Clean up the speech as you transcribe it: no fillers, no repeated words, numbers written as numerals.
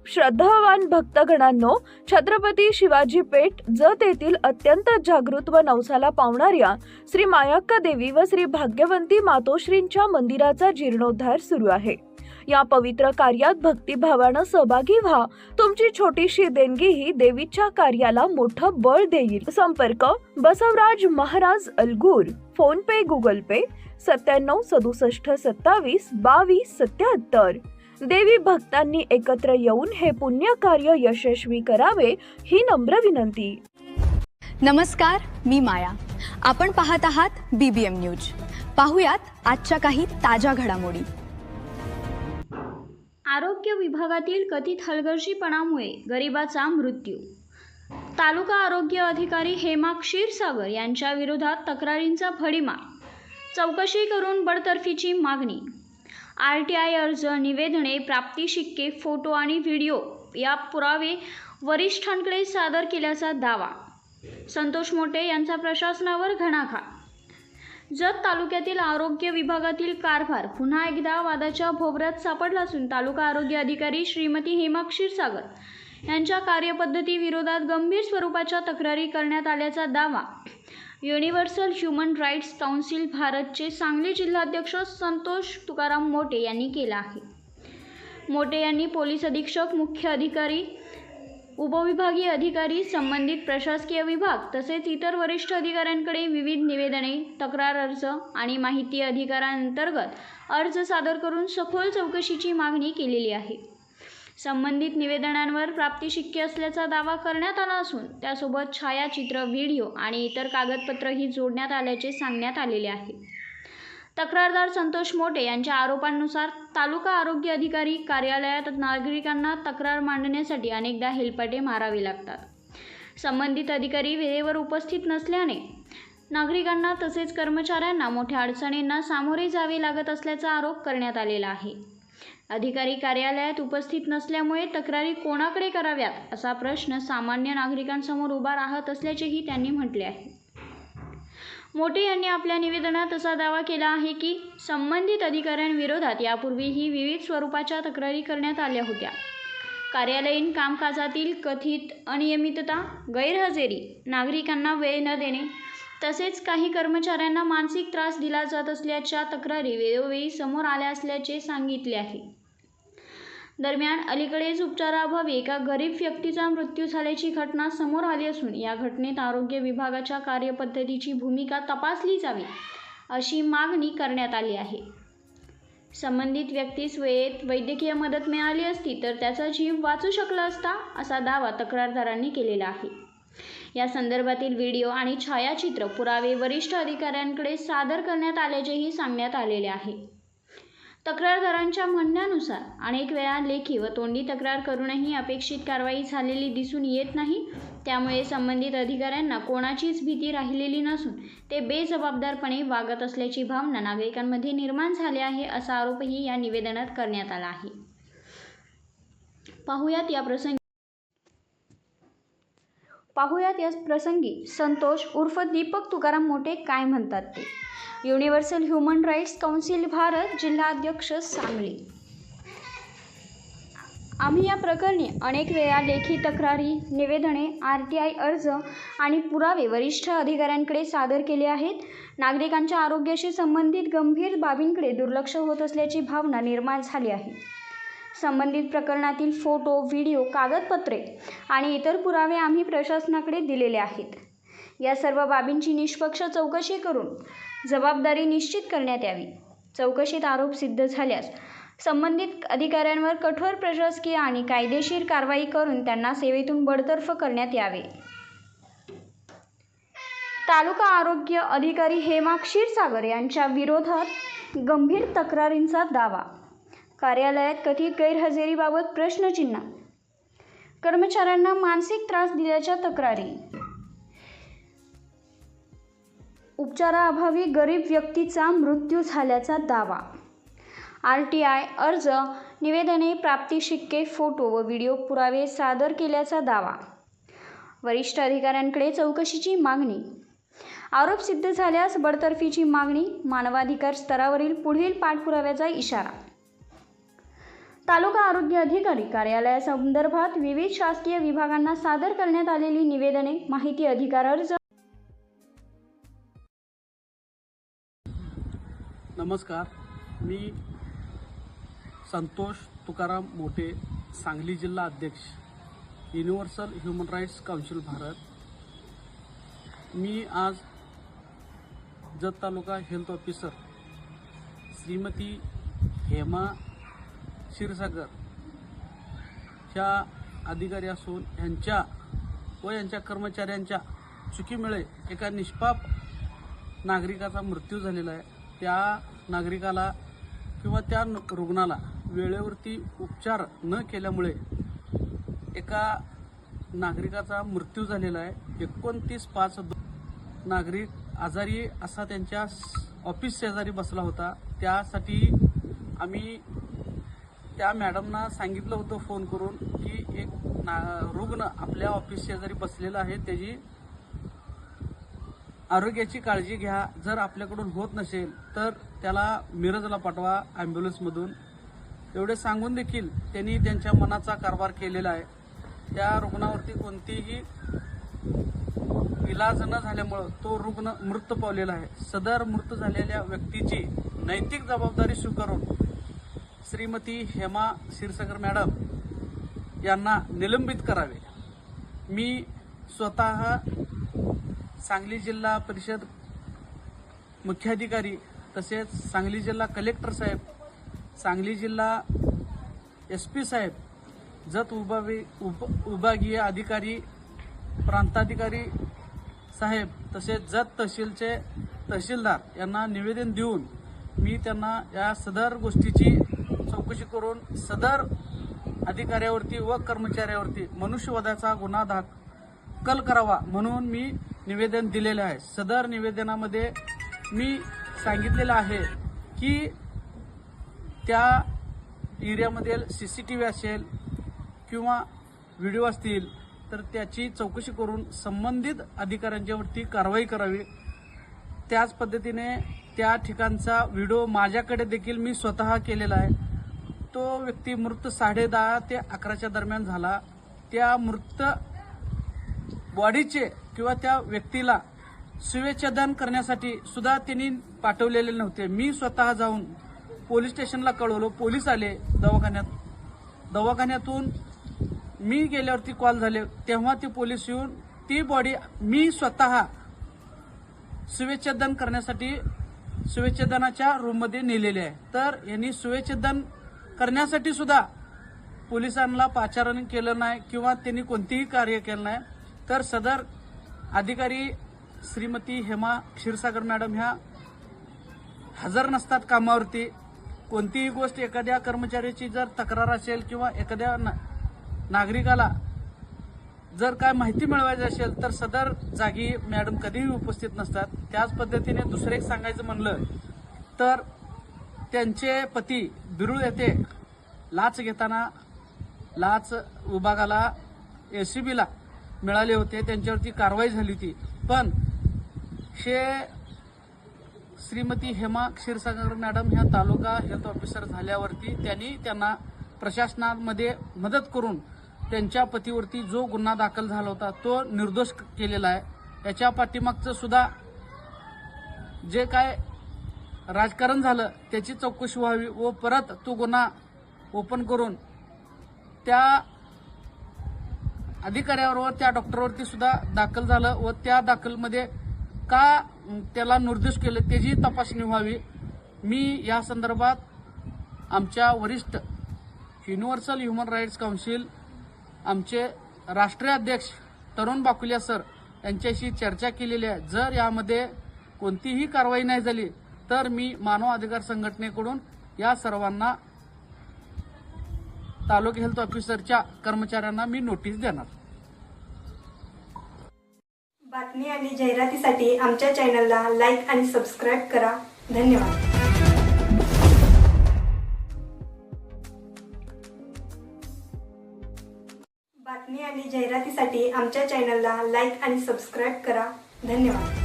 श्रद्धावान भक्तगणांनो, छत्रपती शिवाजी पेठ जत येथील अत्यंत जागृत व नवसाला पावणाऱ्या श्री मायाक्का देवी व श्री भाग्यवंती मातोश्रींच्या मंदिराचा जीर्णोद्धार सुरू आहे। या पवित्र कार्यात भक्तिभावानं सहभागी व्हा। तुमची छोटीशी देणगी ही देवीच्या कार्याला मोठं बळ देईल। संपर्क बसवराज महाराज अलगूर, फोन पे, गुगल पे 97 67 27 22 77। देवी भक्तांनी एकत्र येऊन हे पुण्य कार्य यशस्वी करावे ही नम्र विनंती। नमस्कार, मी माया। आपण पाहत आहात BBM न्यूज। पाहुयात आजच्या काही ताज्या घडामोडी। आरोग्य विभागातील कथित हलगर्जीपणामुळे गरिबाचा मृत्यू। तालुका आरोग्य अधिकारी हेमा क्षीरसागर यांच्या विरोधात तक्रारींचा भडीमार। चौकशी करून बडतर्फीची मागणी। RTI अर्ज, निवेदने, प्राप्ती शिक्के, फोटो आणि व्हिडिओ या पुरावे वरिष्ठांकडे सादर केल्याचा दावा। संतोष मोटे यांचा प्रशासनावर घणाघात। जत तालुक्यातील आरोग्य विभागातील कारभार पुन्हा एकदा वादाच्या भोवऱ्यात सापडला असून तालुका आरोग्य अधिकारी श्रीमती हेमा क्षीरसागर यांच्या कार्यपद्धती विरोधात गंभीर स्वरूपाच्या तक्रारी करण्यात आल्याचा दावा युनिव्हर्सल ह्युमन राईट्स काउन्सिल भारतचे सांगली जिल्हाध्यक्ष संतोष तुकाराम मोटे यांनी केला आहे। मोटे यांनी पोलीस अधीक्षक, मुख्य अधिकारी, उपविभागीय अधिकारी, संबंधित प्रशासकीय विभाग तसेच इतर वरिष्ठ अधिकाऱ्यांकडे विविध निवेदने, तक्रार अर्ज आणि माहिती अधिकारांतर्गत अर्ज सादर करून सखोल चौकशीची मागणी केलेली आहे। संबंधित निवेदनांवर प्राप्ती शिक्के असल्याचा दावा करण्यात आला असून त्यासोबत छायाचित्र, व्हिडिओ आणि इतर कागदपत्रही जोडण्यात आल्याचे सांगण्यात आलेले आहे। तक्रारदार संतोष मोटे यांच्या आरोपांनुसार तालुका आरोग्य अधिकारी कार्यालयात नागरिकांना तक्रार मांडण्यासाठी अनेकदा हेलपाटे मारावे लागतात। संबंधित अधिकारी वेळेवर उपस्थित नसल्याने नागरिकांना तसेच कर्मचाऱ्यांना मोठ्या अडचणींना सामोरे जावे लागत असल्याचा आरोप करण्यात आलेला आहे। अधिकारी कार्यालयात उपस्थित नसल्यामुळे तक्रारी कोणाकडे कराव्यात असा प्रश्न सामान्य नागरिकांसमोर उभा राहत असल्याचेही त्यांनी म्हटले आहे। मोटे यांनी आपल्या निवेदनात असा दावा केला आहे की संबंधित अधिकाऱ्यांविरोधात यापूर्वीही विविध स्वरूपाच्या तक्रारी करण्यात आल्या होत्या। कार्यालयीन कामकाजातील कथित अनियमितता, गैरहजेरी, नागरिकांना वेळ न देणे तसेच काही कर्मचाऱ्यांना मानसिक त्रास दिला जात असल्याच्या तक्रारी वेळोवेळी समोर आल्या असल्याचे सांगितले आहे। दरम्यान अलीकडेच उपचाराअभावी एका गरीब व्यक्तीचा मृत्यू झाल्याची घटना समोर आली असून या घटनेत आरोग्य विभागाच्या कार्यपद्धतीची भूमिका तपासली जावी अशी मागणी करण्यात आली आहे। संबंधित व्यक्तीस वेळेत वैद्यकीय मदत मिळाली असती तर त्याचा जीव वाचू शकला असता असा दावा तक्रारदारांनी केलेला आहे। या संदर्भातील व्हिडिओ आणि छायाचित्र पुरावे वरिष्ठ अधिकाऱ्यांकडे सादर करण्यात आल्याचेही सांगण्यात आलेले आहे। तक्रारदारांच्या म्हणण्यानुसार अनेक वेळा लेखी व तोंडी तक्रार करूनही अपेक्षित कारवाई झालेली दिसून येत नाही। त्यामुळे संबंधित अधिकाऱ्यांना कोणाचीच भीती राहिलेली नसून ते बेजबाबदारपणे वागत असल्याची भावना नागरिकांमध्ये निर्माण झाली आहे असा आरोपही या निवेदनात करण्यात आला आहे। पाहुयात या प्रसंगी संतोष उर्फ दीपक तुकाराम मोटे काय म्हणतात ते। Universal human rights council Bharat, जिल्हाध्यक्ष सांगली। आम्ही या प्रकरणी अनेक वेळा लेखी तक्रारी, निवेदने, RTI अर्ज आणि पुरावे वरिष्ठ अधिकाऱ्यांकडे सादर केले आहेत। नागरिकांच्या आरोग्याशी संबंधित गंभीर बाबींकडे दुर्लक्ष होत असल्याची भावना निर्माण झाली आहे। संबंधित प्रकरणातील फोटो, व्हिडिओ, कागदपत्रे आणि इतर पुरावे आम्ही प्रशासनाकडे दिलेले आहेत। या सर्व बाबींची निष्पक्ष चौकशी करून जबाबदारी निश्चित करण्यात यावी। चौकशीत आरोप सिद्ध झाल्यास संबंधित अधिकाऱ्यांवर कठोर प्रशासकीय आणि कायदेशीर कारवाई करून त्यांना सेवेतून बडतर्फ करण्यात यावे। तालुका आरोग्य अधिकारी हेमा क्षीरसागर यांच्या विरोधात गंभीर तक्रारींचा दावा। कार्यालयात कथित गैरहजेरीबाबत प्रश्नचिन्ह। कर्मचाऱ्यांना मानसिक त्रास दिल्याच्या तक्रारी। उपचाराअभावी गरीब व्यक्तीचा मृत्यू झाल्याचा दावा। RTI अर्ज, निवेदने, प्राप्ती शिक्के, फोटो व व्हिडिओ पुरावे सादर केल्याचा दावा। वरिष्ठ अधिकाऱ्यांकडे चौकशीची मागणी। आरोप सिद्ध झाल्यास बडतर्फीची मागणी। मानवाधिकार स्तरावरील पुढील पाठपुराव्याचा इशारा। तालुका आरोग्य अधिकारी कार्यालयासंदर्भात विविध शासकीय विभागांना सादर करण्यात आलेली निवेदने, माहिती अधिकार अर्ज. नमस्कार, मी संतोष तुकाराम मोठे, सांगली जिल्हा अध्यक्ष, universal human rights council Bharat. मी आज जत तालुका हेल्थ ऑफिसर श्रीमती हेमा क्षीरसागर ह्या अधिकारी असून यांच्या व यांच्या कर्मचाऱ्यांच्या चुकीमुळे एका निष्पाप नागरिकाचा मृत्यू झालेला आहे. त्या नागरिकाला किंवा त्या रुग्णाला वेळेवरती उपचार न केल्यामुळे एका नागरिकाचा मृत्यू झालेला आहे. 29/5 नागरिक आजारी असा त्यांच्या ऑफिस शेजारी बसला होता. त्यासाठी आम्ही त्या मॅडमना सांगितलं होतं फोन करून की एक रुग्ण आपल्या ऑफिस शेजारी बसलेला आहे, त्याची आरोग्याची काळजी घ्या. जर आपल्याकडून होत नसेल तर त्याला मिरजला पाठवा ॲम्ब्युलन्समधून. एवढे सांगून देखील त्यांनी त्यांच्या मनाचा कारभार केलेला आहे. त्या रुग्णावरती कोणतीही इलाज न झाल्यामुळं तो रुग्ण मृत पावलेला आहे. सदर मृत झालेल्या व्यक्तीची नैतिक जबाबदारी स्वीकारून श्रीमती हेमा क्षीरसागर मॅडम यांना निलंबित करावे. मी स्वतः सांगली जिल्हा परिषद मुख्याधिकारी तसेच सांगली जिल्हा कलेक्टर साहेब, सांगली जिल्हा SP साहेब, जत विभागीय अधिकारी, प्रांताधिकारी साहेब तसेच जत तहसीलचे तहसीलदार यांना निवेदन देऊन मी त्यांना या सदर गोष्टीची चौकशी करून सदर अधिकाऱ्यावरती व कर्मचाऱ्यावरती मनुष्यवधाचा गुन्हा दाखल करावा म्हणून मी निवेदन दिलेले आहे. सदर निवेदनामध्ये मी सांगितलेलं आहे की त्या एरियामधील CCTV असेल किंवा व्हिडिओ असतील तर त्याची चौकशी करून संबंधित अधिकाऱ्यांच्यावरती कारवाई करावी. त्याच पद्धतीने त्या ठिकाणचा व्हिडिओ माझ्याकडे देखील मी स्वतः केलेला आहे. तो व्यक्ती मृत 10:30 ते 11च्या दरम्यान झाला. त्या मृत बॉडीचे किंवा त्या व्यक्तीला शिवेच्छेदन करण्यासाठी सुद्धा त्यांनी पाठवलेले नव्हते. मी स्वतः जाऊन पोलीस स्टेशनला कळवलं. पोलीस आले दवाखान्यातून मी गेल्यावरती कॉल झाले तेव्हा ते पोलीस येऊन ती बॉडी मी स्वतः शिवेच्छेदन करण्यासाठी शिवेच्छेदनाच्या रूममध्ये नेलेली आहे. तर यांनी शिवेच्छेदन करण्यासाठी सुद्धा पोलिसांना पाचारण केलं नाही किंवा त्यांनी कोणतेही कार्य केलं नाही. तर सदर अधिकारी श्रीमती हेमा क्षीरसागर मॅडम ह्या हजर नसतात कामावरती. कोणतीही गोष्ट एखाद्या कर्मचाऱ्याची जर तक्रार असेल किंवा एखाद्या नागरिकाला जर काय माहिती मिळवायची असेल तर सदर जागी मॅडम कधीही उपस्थित नसतात. त्याच पद्धतीने दुसरे एक सांगायचं म्हणलं तर त्यांचे पती बिरुळ येथे लाच घेताना लाच विभागाला ACBला मिळाले होते, त्यांच्यावरती कारवाई झाली होती. पण श्रीमती हेमा क्षीरसागर मॅडम ह्या तालुका हेल्थ ऑफिसर झाल्यावरती त्यांना प्रशासनामध्ये मदत करून त्यांच्या पतीवरती जो गुन्हा दाखल झाला होता तो निर्दोष केलेला आहे. याच्या पाठीमागचं सुद्धा जे काय राजकारण झालं त्याची चौकशी व्हावी व परत तो गुन्हा ओपन करून त्या अधिकाऱ्यावर व त्या डॉक्टरवरती सुद्धा दाखल झालं व त्या दाखलमध्ये का त्याला निर्दोष केलं त्याची तपासणी व्हावी. मी या संदर्भात आमच्या वरिष्ठ युनिव्हर्सल ह्युमन राईट्स काउन्सिल आमचे राष्ट्रीय अध्यक्ष तरुण बाकुलिया सर यांच्याशी चर्चा केलेली आहे. जर यामध्ये कोणतीही कारवाई नाही झाली तर मी मानव अधिकार संघटनेकडून या सर्वांना तालुका हेल्थ ऑफिसरच्या कर्मचाऱ्यांना मी नोटीस देणार. बातमी आणि जाहिरातीसाठी आमच्या चॅनलला लाईक आणि सबस्क्राईब करा. धन्यवाद. बातमी आणि जाहिरातीसाठी आमच्या चॅनलला लाईक आणि सबस्क्राईब करा. धन्यवाद.